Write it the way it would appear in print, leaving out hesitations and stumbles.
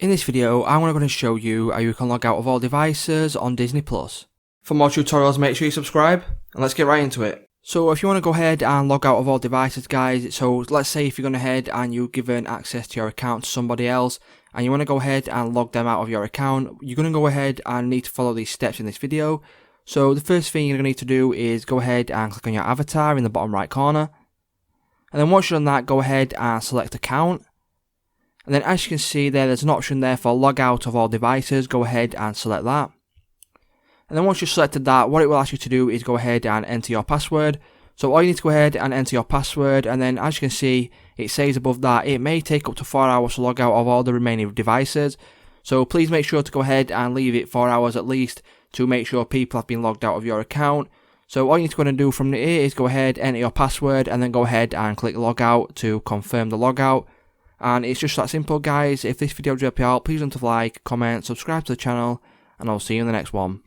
In this video, I'm going to show you how you can log out of all devices on Disney+. For more tutorials, make sure you subscribe, and let's get right into it. So if you want to go ahead and log out of all devices, guys, so let's say if you're going ahead and you've given access to your account to somebody else, and you want to go ahead and log them out of your account, you're going to go ahead and need to follow these steps in this video. So the first thing you're going to need to do is go ahead and click on your avatar in the bottom right corner. And then once you've done that, go ahead and select account. And then as you can see there's an option there for log out of all devices. Go ahead and select that. And then once you've selected that, what it will ask you to do is go ahead and enter your password. So all you need to go ahead and enter your password, and then as you can see it says above that it may take up to 4 hours to log out of all the remaining devices. So please make sure to go ahead and leave it 4 hours at least to make sure people have been logged out of your account. So all you need to go and do from here is go ahead, enter your password, and then go ahead and click log out to confirm the logout. And it's just that simple, guys. If this video helped you out, please don't forget to like, comment, subscribe to the channel, and I'll see you in the next one.